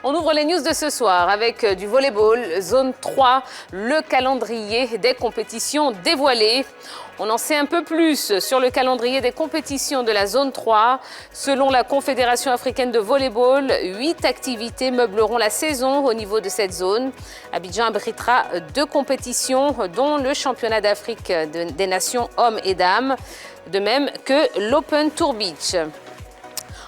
On ouvre les news de ce soir avec du volleyball, zone 3, le calendrier des compétitions dévoilé. On en sait un peu plus sur le calendrier des compétitions de la zone 3. Selon la Confédération africaine de volleyball, 8 activités meubleront la saison au niveau de cette zone. Abidjan abritera 2 compétitions, dont le championnat d'Afrique des nations hommes et dames, de même que l'Open Tour Beach.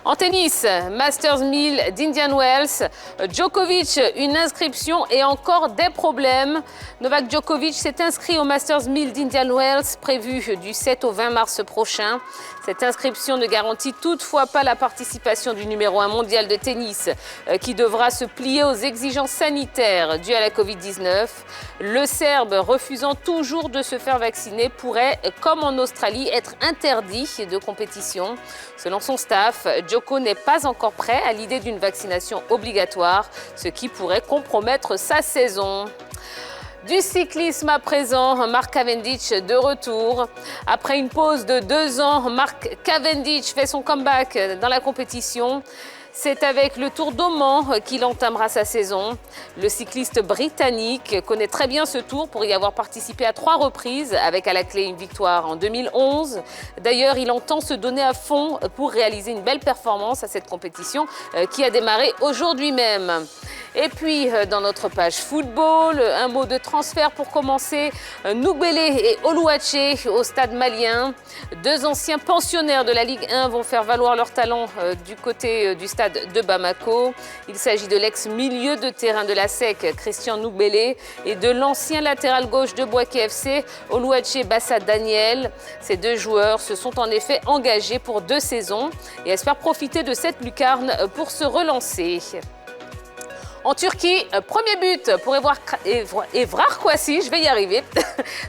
En tennis, Masters 1000 d'Indian Wells, Djokovic, une inscription et encore des problèmes. Novak Djokovic s'est inscrit au Masters 1000 d'Indian Wells, prévu du 7 au 20 mars prochain. Cette inscription ne garantit toutefois pas la participation du numéro 1 mondial de tennis, qui devra se plier aux exigences sanitaires dues à la Covid-19. Le Serbe, refusant toujours de se faire vacciner, pourrait, comme en Australie, être interdit de compétition. Selon son staff, Djoko n'est pas encore prêt à l'idée d'une vaccination obligatoire, ce qui pourrait compromettre sa saison. Du cyclisme à présent, Mark Cavendish de retour. Après une pause de 2 ans, Mark Cavendish fait son comeback dans la compétition. C'est avec le Tour d'Oman qu'il entamera sa saison. Le cycliste britannique connaît très bien ce tour pour y avoir participé à 3 reprises, avec à la clé une victoire en 2011. D'ailleurs, il entend se donner à fond pour réaliser une belle performance à cette compétition qui a démarré aujourd'hui même. Et puis, dans notre page football, un mot de transfert pour commencer. Nougbélé et Oluwache au stade malien. 2 anciens pensionnaires de la Ligue 1 vont faire valoir leur talent du côté du stade de Bamako. Il s'agit de l'ex-milieu de terrain de la SEC, Christian Nougbélé, et de l'ancien latéral gauche de Bouaké FC, Oluwache Bassa Daniel. Ces 2 joueurs se sont en effet engagés pour 2 saisons et espèrent profiter de cette lucarne pour se relancer. En Turquie, premier but pour Evrar Kouassi, je vais y arriver.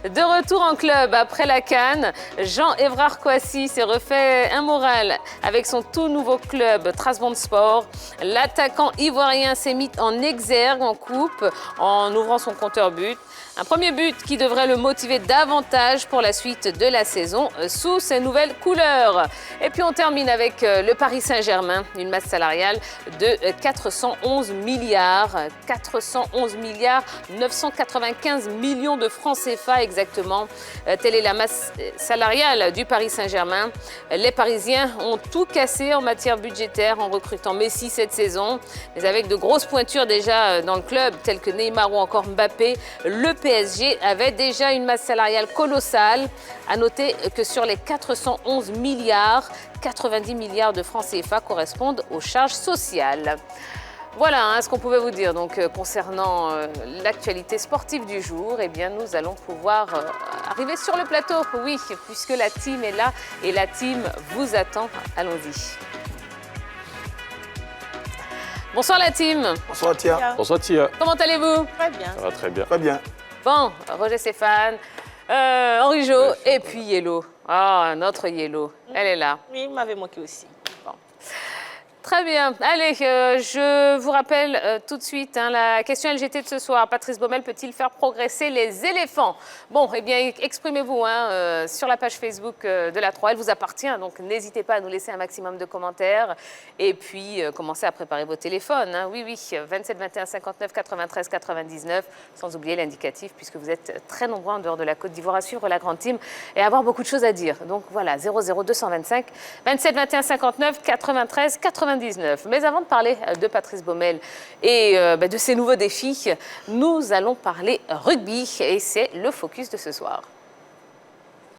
De retour en club après la CAN, Jean-Evrar Kouassi s'est refait un moral avec son tout nouveau club Trabzonspor. L'attaquant ivoirien s'est mis en exergue en coupe en ouvrant son compteur but. Un premier but qui devrait le motiver davantage pour la suite de la saison sous ses nouvelles couleurs. Et puis on termine avec le Paris Saint-Germain, une masse salariale de 411 milliards. 411 milliards 995 millions de francs CFA exactement. Telle est la masse salariale du Paris Saint-Germain. Les Parisiens ont tout cassé en matière budgétaire en recrutant Messi cette saison. Mais avec de grosses pointures déjà dans le club, telles que Neymar ou encore Mbappé, le PSG avait déjà une masse salariale colossale. À noter que sur les 411 milliards, 90 milliards de francs CFA correspondent aux charges sociales. Voilà ce qu'on pouvait vous dire donc, concernant l'actualité sportive du jour. Eh bien, nous allons pouvoir arriver sur le plateau, oui, puisque la team est là et la team vous attend. Allons-y. Bonsoir la team. Bonsoir Tia. Bonsoir Tia. Comment allez-vous? Très bien. Ça va très bien. Très bien. Bon, Roger Stéphane, Henri Jo et puis Yellow. Ah, notre Yellow, elle est là. Oui, il m'avait manqué aussi. Bon. Très bien. Allez, je vous rappelle tout de suite la question LGT de ce soir. Patrice Baumel peut-il faire progresser les éléphants? Bon, eh bien, exprimez-vous sur la page Facebook de la 3. Elle vous appartient, donc n'hésitez pas à nous laisser un maximum de commentaires. Et puis, commencez à préparer vos téléphones. Oui, 27 21 59 93 99, sans oublier l'indicatif, puisque vous êtes très nombreux en dehors de la Côte d'Ivoire à suivre la grande team et à avoir beaucoup de choses à dire. Donc voilà, 00 225 27 21 59 93 99. Mais avant de parler de Patrice Baumel et de ses nouveaux défis, nous allons parler rugby et c'est le focus de ce soir.